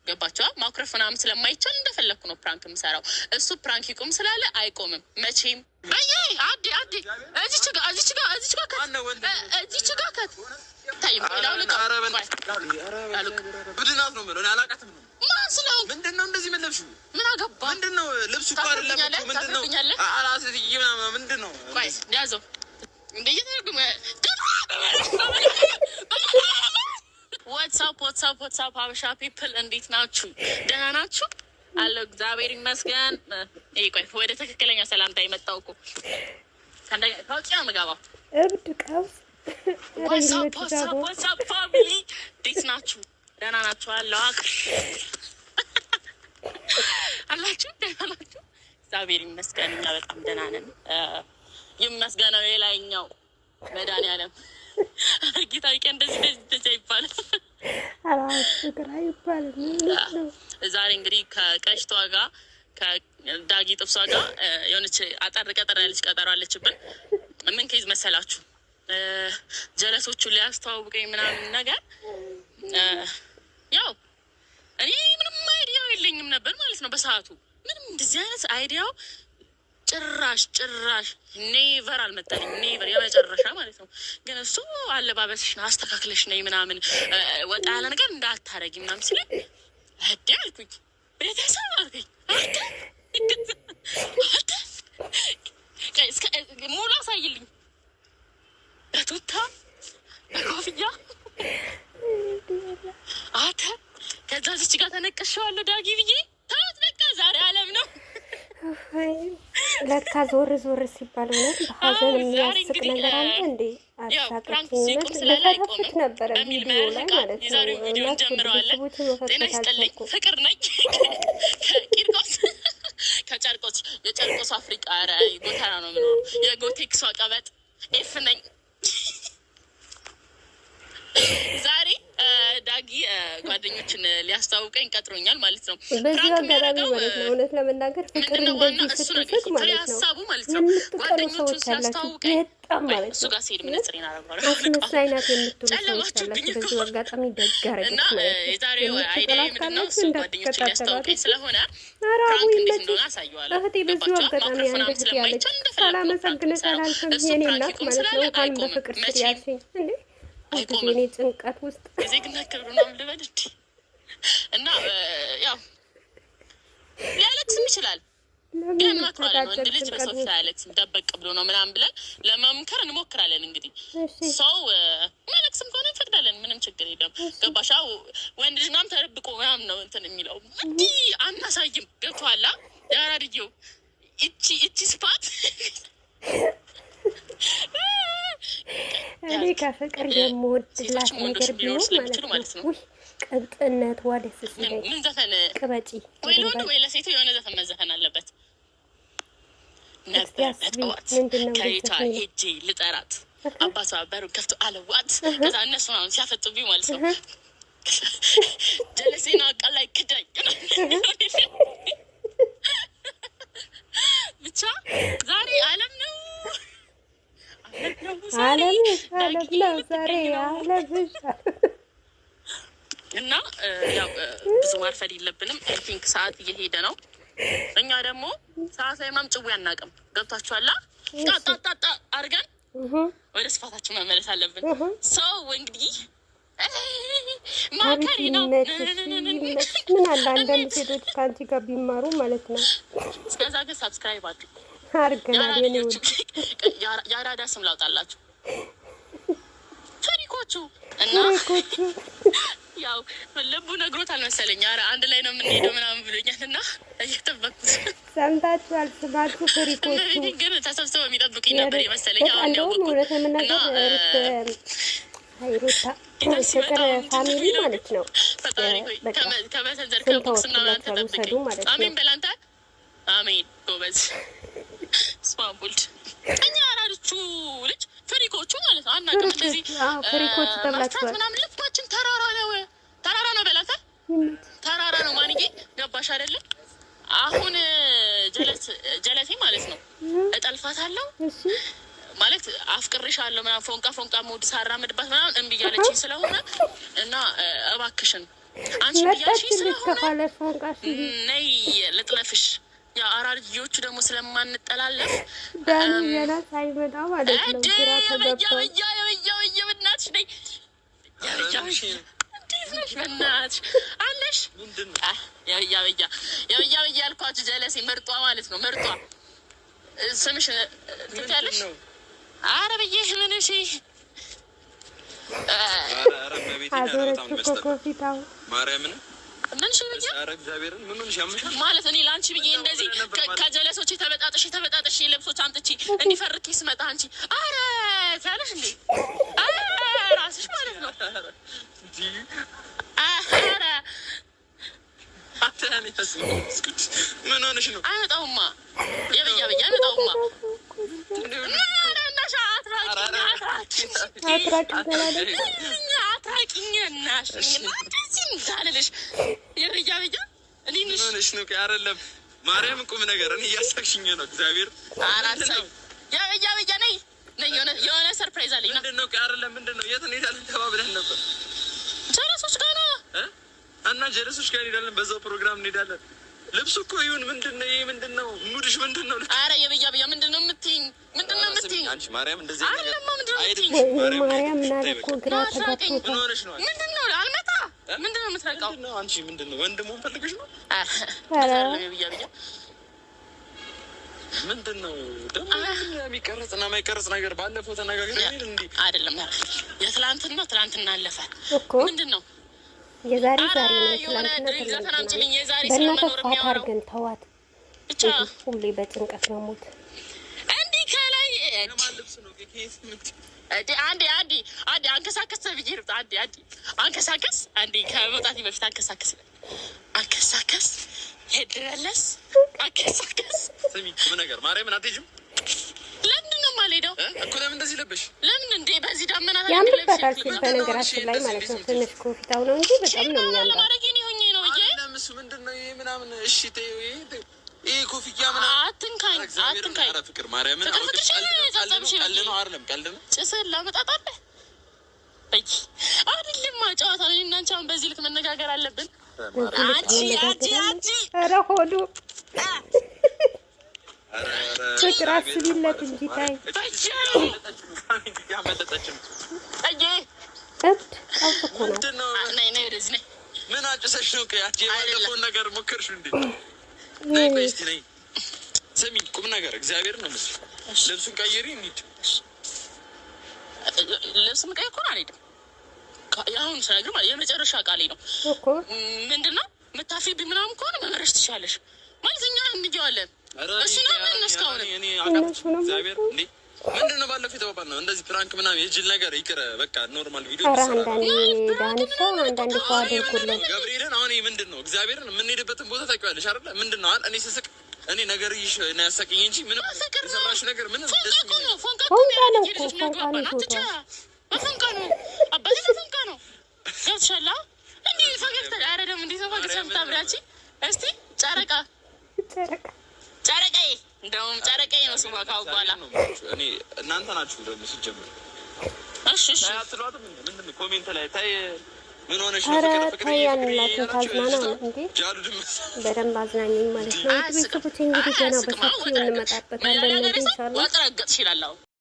ገባችሁ? ማይክሮፎናም ስለማይቻል እንደፈለኩ ነው ፕራንክ የምሰራው። እሱ ፕራንክ ይቆም ስላለ አይቆምም መቼም። አዲ እዚች ጋር ታይም ብድናት ነው ምለው አላቃትም ነው ማን ስለው ምንድነው እንደዚህ መለብሽ? ምን አገባ? ምንድነው ልብሱ እኮ አይደለም ምንድነው? አላሰትይ ምንድነው? ቆይ ያዘው እንደየተረጉመ ዋትስአፕ ሀበሻ ፒፕል እንዴት ናችሁ? ደህና ናችሁ? አለሁ እግዚአብሔር ይመስገን። ቆይ ወደ ትክክለኛ ሰላምታ የመጣው እኮ ከውጭ ነው የምገባው። እብድ ቀውስ ዋትስአፕ ፋሚሊ እንዴት ናችሁ? ደህና ናችሁ? አላችሁ ደህና ናችሁ? እግዚአብሔር ይመስገን እኛ በጣም ደህና ነን። ይመስገነው የላይኛው መድኃኒዓለም ጌታ እንደዚህ ይባላል። ግራ ይባላል። ዛሬ እንግዲህ ከቀሽቷ ጋር ከዳጊ ጥብሷ ጋር የሆነች አጠር ቀጠር ያለች ቀጠሮ አለችብን። ምን ከይዝ መሰላችሁ? ጀለሶቹ ሊያስተዋውቀኝ ምናምን ነገር ያው እኔ ምንም አይዲያው የለኝም ነበር ማለት ነው በሰዓቱ። ምንም እንደዚህ አይነት አይዲያው ጭራሽ ኔቨር አልመጣልኝ። ኔቨር የመጨረሻ ማለት ነው። ግን እሱ አለባበስሽን አስተካክለሽ ነይ ምናምን ወጣ ያለ ነገር እንዳታረጊ ምናምን ሲለኝ እህዴ አልኩኝ። ቤተሰብ አልኩኝ ሙሉ አሳይልኝ በቱታ በኮፍያ አተ ከዛ ዝች ጋር ተነቀሸዋለሁ ዳጊ ብዬ ታወት በቃ ዛሬ አለም ነው። ለካ ዞር ሲባል እውነት በሀዘን የሚያስቅ ነገር አለ እንዴ? አሳቀችኝነት ነበረ ቪዲዮ ላይ ማለት ነው። ጤና ይስጥልኝ ፍቅር ነኝ ከቂርቆስ ከጨርቆስ የጨርቆስ አፍሪቃ ጎተራ ነው የምኖረው። የጎቴክሷ ቀበጥ ኤፍ ነኝ። ዛሬ ዳጊ ጓደኞችን ሊያስተዋውቀኝ ቀጥሮኛል ማለት ነው። በዚህ አጋጣሚ ማለት ነው እውነት ለመናገር ፍቅር እንደዚህ ስትስቅ ማለት ነው ጓደኞቹን ሲያስተዋውቀኝ ማለት እሱ ጋር ሲሄድ ምንጽሬን አረጓል አስመሳይ ናት የምትሉ ሰዎች አላችሁ። በዚህ አጋጣሚ ደግ አረገች እና የዛሬው አይዲያ ምንድን ነው? እሱ ጓደኞችን ሊያስተዋውቀኝ ስለሆነ ፕራንክ እንዴት እንደሆነ አሳየዋለሁ። እህቴ በዚህ አጋጣሚ አንድ እህት ያለች ሳላመሰግንሽ አላልፍም የኔ እናት ማለት ነው። እንኳን በፍቅር ስር ያልሽኝ እንዴ እኔ ጭንቀት ውስጥ የዜግነት ክብሩ ነው ልበል እንዲ እና ያው ሊያለቅስም ይችላል። ግን መክራለን ወንድ ልጅ በሰው ፊት አያለቅስም ደበቅ ብሎ ነው ምናምን ብለን ለመምከር እንሞክራለን። እንግዲህ ሰው የሚያለቅስም ከሆነ እንፈቅዳለን፣ ምንም ችግር የለም። ገባሽ? ወንድ ልጅ ምናምን ተደብቆ ምናምን ነው እንትን የሚለው እንዲህ አናሳይም። ገብቶሃል? ያራድየው እቺ ስፓት እኔ ከፍቅር የምወድላት ነገር ቢሆን ማለት ነው ቅብጥነቷ ደስ ሲለኝ። ምን ዘፈን ቅበጪ ወይ ለወንድ ወይ ለሴቱ የሆነ ዘፈን መዘፈን አለበት ነበር። በጠዋት ከቤቷ ሄጄ ልጠራት አባቷ በሩን ከፍቶ አለዋት። ከዛ እነሱ አሁን ሲያፈጡብኝ ማለት ነው ጀለሴና ቃል ላይ ክዳኝ ብቻ ዛሬ አለም ነው አለም ነው ዛሬ አለብሽ እና ያው ብዙ ማርፈድ የለብንም። አይ ቲንክ ሰዓት እየሄደ ነው። እኛ ደግሞ ሰዓት ላይ ማምጭው ያናቅም። ገብታችኋል? ጣጣጣጣ አድርገን ወደ ስፋታችን መመለስ አለብን። ሰው እንግዲህ ማከሪ ነው። ምን አለ አንዳንድ ሴቶች ከአንቺ ጋር ቢማሩ ማለት ነው። እስከዛ ግን ሰብስክራይብ አድርጉ። አድርገናል። የአራዳ ስም ላውጣላችሁ ፍሪኮቹ እና ያው ልቡ ነግሮታል መሰለኝ። ኧረ አንድ ላይ ነው የምንሄደው ምናምን ብሎኛል እና እየጠበኩት ሰምታችኋል። ስማችሁ ፍሪኮቹ ግን ተሰብስበው የሚጠብቁኝ ነበር የመሰለኝ። አሁን እንደውም እውነት የምናገር ሩታ ፍቅር ፋሚሊ ማለት ነው። ከመሰንዘር ከቦክስና ምናምን ተጠብቀኝ። አሜን በላንተ አሜን ጎበዝ ስማቡልድ እኛ አራዶቹ ልጅ ፍሪኮቹ ማለት ነው። አናውቅም እንደዚህ ፍሪኮቹ ተብላችኋል ምናምን ልባችን ተራራ ነው በላታ ተራራ ነው። ማንዬ ገባሽ አይደለም? አሁን ጀለሴ ማለት ነው እጠልፋታለሁ ማለት አፍቅርሻለሁ ምናምን ፎንቃ ሞድ ሳራምድባት ምናምን እምቢ እያለችኝ ስለሆነ እና እባክሽን አንቺ ብያለሽ ስለሆነ ነይ ልጥለፍሽ። ያው አራርጆቹ ደግሞ ስለማንጠላለፍ ዳኒ ገና ሳይመጣ ማለት ነው። ግራ ተገብቷል። በእናትሽ ነይ እንዴት ነሽ? በእናትሽ አለሽ ያው ያልኳችሁ ጀለሴ ምርጧ ማለት ነው። ምርጧ ስምሽ ትያለሽ? ኧረ ብዬ ምን እሺ አዞረችው እኮ ኮፊታው ማርያምን ምን ሽ ብዬ ማለት እኔ ለአንቺ ብዬ እንደዚህ ከጀለሶች ተበጣጥሽ ልብሶች አምጥቼ እንዲፈርክ ስመጣ አንቺ ኧረ ትያለሽ እንዴ? ራስሽ ማለት ነው። ኧረ ምን ሆነሽ ነው? አይመጣውማ የብያ አይመጣውማ። አትራቂኝ እናሽ እንደዚህ እንዳልልሽ የብያ ሆነሽ ነው? አይደለም ማርያም ቁም ነገር እኔ እያሳቅሽኝ ነው። እግዚአብሔር አራሳይ የብያ ነይ የሆነ ሰርፕራይዝ አለኝ። ምንድን ነው? አይደለም ምንድን ነው? የት እንሄዳለን ተባብለን ነበር። ጀለሶች ጋር ነው እና ጀለሶች ጋር እንሄዳለን። በዛው ፕሮግራም እንሄዳለን። ልብሱ እኮ ይሁን ምንድን ነው? ይሄ ምንድን ነው? ሙድሽ ምንድን ነው? ኧረ የብያ ምንድን ነው የምትይኝ? አንቺ ማርያም እንደዚህ አይደለም። ምንድን ነው የምትይኝ? ማርያም ምናምን እኮ ግራ ተጋብቶ ምንድን ነው አልመጣ ምንድን ነው የምትረቃው? አንቺ ምንድን ነው? ወንድ መሆን ፈልገሽ ነው? የብያ ምንድን ነው ደግሞ የሚቀረጽና የማይቀረጽ ነገር ባለፈው ተነጋግረን እንዴ? አይደለም ትላንትና አለፈ እኮ ምንድን ነው የዛሬ ነው። በእናትህ ፋታ አድርገን ተዋት። ብቻ ሁሌ በጭንቀት ነው ሞት። እንዲህ ከላይ አንዴ አንከሳከስ ብዬ ርብጣ አንከሳከስ አንዴ ከመውጣቴ በፊት አንከሳከስ ሄድረለስ አንከሳከስ ስሚ ምን ነገር ማርያምን አትሄጂም? ለምንድን ነው የማልሄደው እኮ? ለምን እንደዚህ ለበሽ? ለምን እንዴ? በዚህ ዳመና ያምርበታል ሲል በነገራችን ላይ ማለት ነው። ትንሽ ኮፊታው ነው እንጂ በጣም ነው የሚያምረው። ለማድረግ ሆኜ ነው እዬ ለምስ ምንድን ነው ይሄ ምናምን? እሺ ተይው ይሄ ኮፍያ ምናምን አትንካኝ። ኧረ ፍቅር ማርያምን ቀልድ ነው አይደለም? ቀልድ ነው። ጭስህን ላመጣጣለህ አይደለም? ጨዋታ ነው። እና አንቺ አሁን በዚህ ልክ መነጋገር አለብን? አንቺ ኧረ ሆዱ ፍቅር አስቢለት እንጂ ታይ ምን አጭሰሽ ነው? ያለፈውን ነገር ሞከርሽው እንዴ? እስኪ ነይ ስሚ፣ ቁም ነገር እግዚአብሔር ነው። ልብሱን ቀይሪ እንሂድ። ልብስ ምቀይ እኮ ነው አልሄድም። የአሁን ስነግር ማለት የመጨረሻ ቃሌ ነው። ምንድን ነው የምታፊብኝ ምናምን ከሆነ መመረሽ ትችላለሽ ማለት እኛ እንዲዋለን እሱ ነው። ምን እስካሁን እግዚአብሔር እንዴ ምንድን ነው ባለፈው የተባባልነው እንደዚህ ፕራንክ ምናምን የጅል ነገር ይቅር። በቃ ኖርማል ቪዲዮ አንዳንድ ሰው አድርጉልን። ገብርኤልን አሁን ምንድን ነው እግዚአብሔርን የምንሄድበትን ቦታ ታውቂዋለሽ አይደለ? ምንድን ነው እኔ ስስቅ እኔ ነገር ይሽ ነው ያሳቀኝ እንጂ ምንም የሰራሽ ነገር ምንም ደስ የሚል ነው። አባቴ ፎንቃ ነው ገብቶሻል? እንዴ ፈገግታ ኧረ ደግሞ እንዴት ነው ፈገግታ የምታምሪያች? እስቲ ጨረቃዬ እንደውም ጨረቃዬ ነው ስሟ ካሁን በኋላ። እኔ እናንተ ናችሁ ደግሞ ሲጀምር እሺ አትሏትም? ምንድን ነው ኮሜንት ላይ ታይ ምን ሆነሽ ነው? ፍቅር ያንላችሁ ታዝናና እንዴ? በደንብ አዝናኝ ማለት ነው። ቤተሰቦች እንግዲህ ገና በሰፊው እንመጣበታለን። ኢንሻአላህ ወጥረገጥ ይችላል።